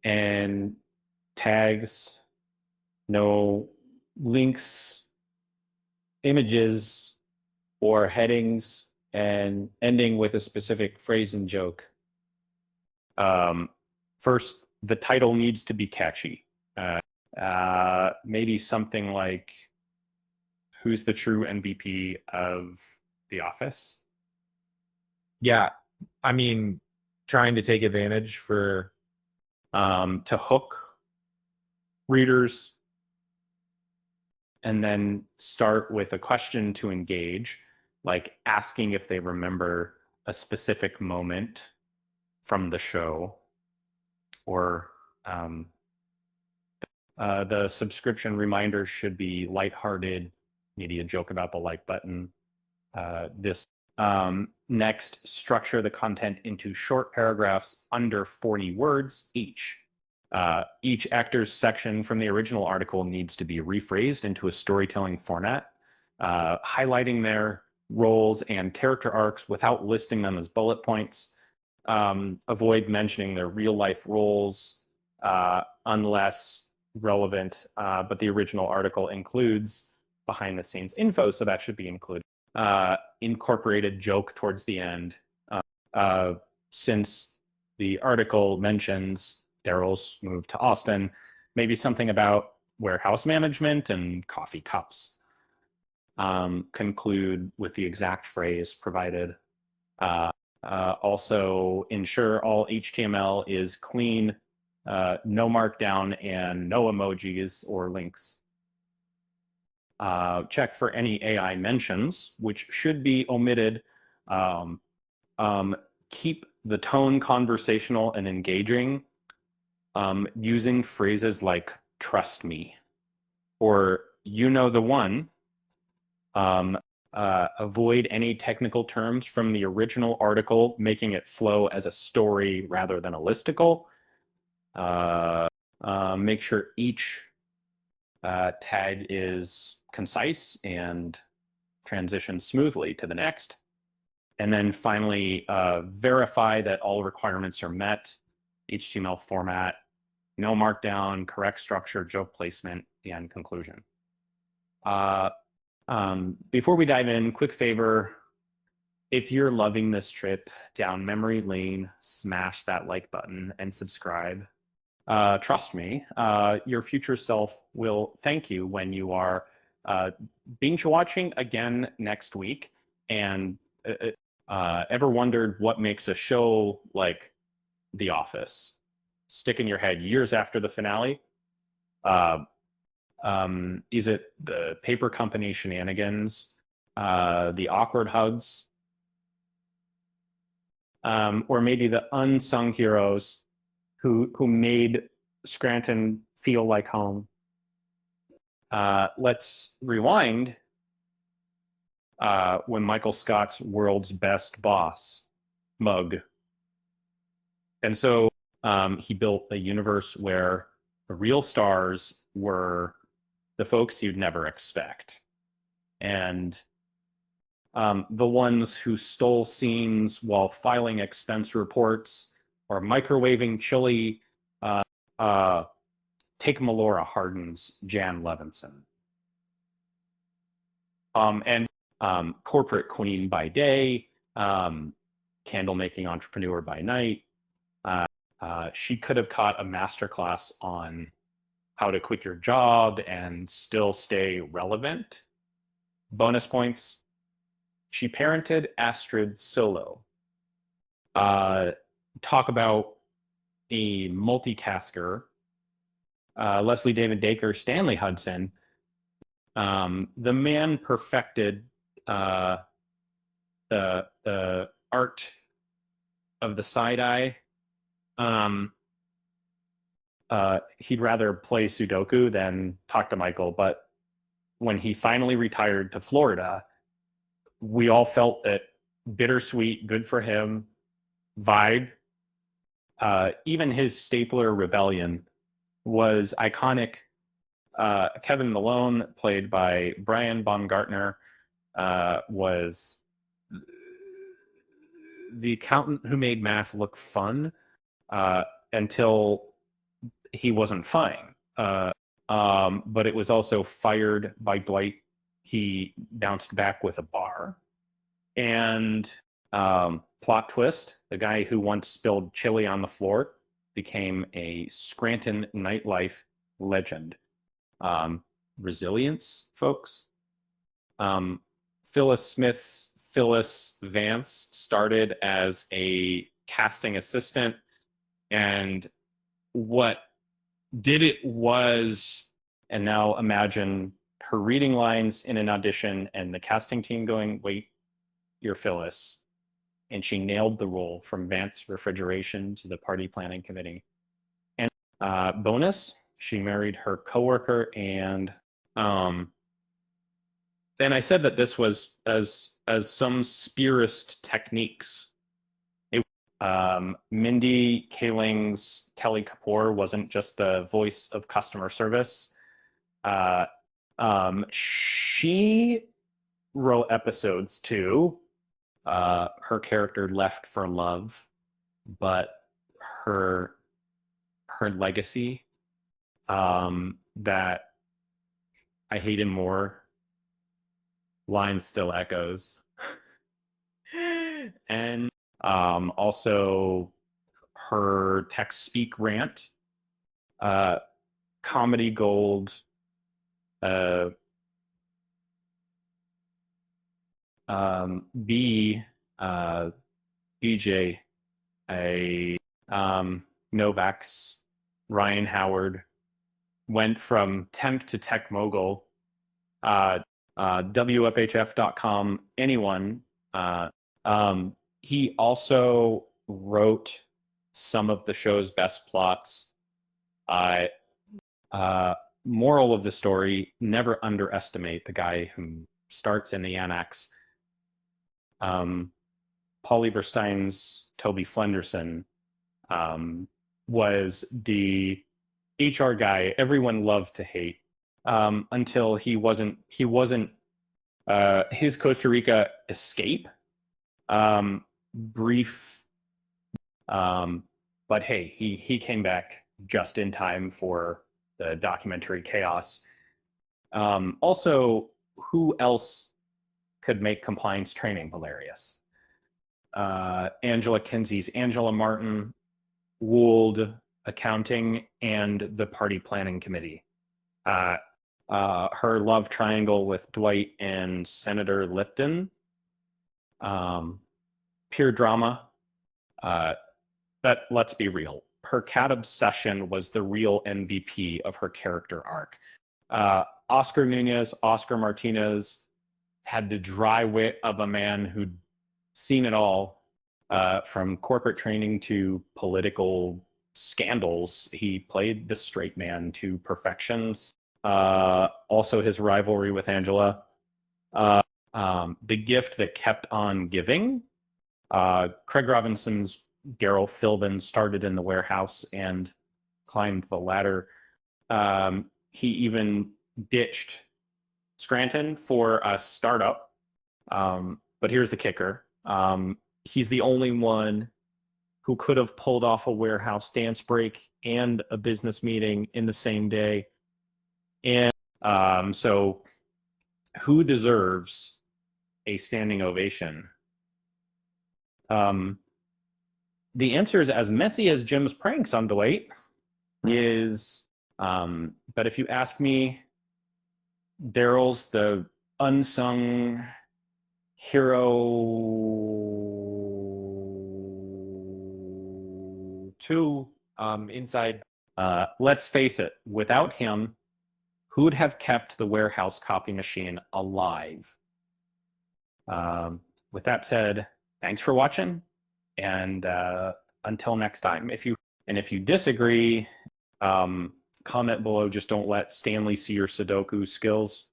and tags, no links, images, or headings, and ending with a specific phrase and joke. Um, First, the title needs to be catchy. Maybe something like "Who's the true MVP of The Office?" Yeah, I mean, trying to take advantage for To hook readers, and then start with a question to engage, like asking if they remember a specific moment from the show, or um, the subscription reminders should be lighthearted, maybe a joke about the like button. This Next, structure the content into short paragraphs under 40 words each. Each actor's section from the original article needs to be rephrased into a storytelling format, highlighting their roles and character arcs without listing them as bullet points. Avoid mentioning their real life roles unless relevant, but the original article includes behind the scenes info, so that should be included. Incorporated joke towards the end, uh, since the article mentions Darryl's move to Austin, maybe something about warehouse management and coffee cups. Conclude with the exact phrase provided. Also, ensure all HTML is clean, no markdown, and no emojis or links. Check for any AI mentions, which should be omitted. Um, Keep the tone conversational and engaging, using phrases like "trust me" or "you know the one." Um, Avoid any technical terms from the original article, making it flow as a story rather than a listicle. Make sure each tag is concise and transitions smoothly to the next. And then finally, verify that all requirements are met: HTML format, no markdown, correct structure, joke placement, and conclusion. Before we dive in, quick favor: if you're loving this trip down memory lane, smash that like button and subscribe. Trust me, your future self will thank you when you are binge watching again next week. And ever wondered what makes a show like The Office stick in your head years after the finale? Uh, is it the paper company shenanigans, the awkward hugs, or maybe the unsung heroes who made Scranton feel like home? Let's rewind when Michael Scott's World's Best Boss mug. And so he built a universe where the real stars were the folks you'd never expect. And the ones who stole scenes while filing expense reports or microwaving chili, uh, take Melora Hardin's Jan Levinson. And corporate queen by day, candle making entrepreneur by night. She could have caught a masterclass on how to quit your job and still stay relevant. Bonus points: she parented Astrid solo. Talk about a multitasker. Leslie David Baker, Stanley Hudson. The man perfected the art of the side eye. He'd rather play Sudoku than talk to Michael, but when he finally retired to Florida, we all felt that bittersweet, good for him vibe. Even his stapler rebellion was iconic. Kevin Malone, played by Brian Baumgartner, was the accountant who made math look fun until he wasn't fine. But it was also fired by Dwight. He bounced back with a bar. And plot twist, the guy who once spilled chili on the floor became a Scranton nightlife legend. Resilience, folks. Phyllis Smith's Phyllis Vance started as a casting assistant, and what did it was, and now imagine her reading lines in an audition and the casting team going, wait, you're Phyllis. And she nailed the role from Vance Refrigeration to the party planning committee. And bonus, she married her coworker. And then I said that this was as some spirist techniques. Mindy Kaling's Kelly Kapoor wasn't just the voice of customer service. She wrote episodes too. Her character left for love, but her legacy, that I hate him more, line still echoes. And also her text speak rant, comedy gold, BJ, Novak's Ryan Howard went from temp to tech mogul. WFHF.com, anyone. He also wrote some of the show's best plots. Moral of the story, never underestimate the guy who starts in the annex. Paul Lieberstein's Toby Flenderson was the HR guy everyone loved to hate, until he wasn't his Costa Rica escape, brief, but hey, he came back just in time for the documentary chaos. Also, who else could make compliance training hilarious? Angela Kinsey's Angela Martin ruled accounting and the party planning committee. Her love triangle with Dwight and Senator Lipton. Pure drama. But let's be real. Her cat obsession was the real MVP of her character arc. Oscar Nunez, Oscar Martinez had the dry wit of a man who'd seen it all, from corporate training to political scandals. He played the straight man to perfection. Also his rivalry with Angela. The gift that kept on giving. Craig Robinson's Darryl Philbin started in the warehouse and climbed the ladder. He even ditched Scranton for a startup. But here's the kicker. He's the only one who could have pulled off a warehouse dance break and a business meeting in the same day. And so who deserves a standing ovation? The answer is as messy as Jim's pranks on Dwight is, but if you ask me, Darryl's the unsung hero Two, inside. Let's face it, without him, who'd have kept the warehouse copy machine alive? With that said, thanks for watching, and until next time. If you disagree, comment below. Just don't let Stanley see your Sudoku skills.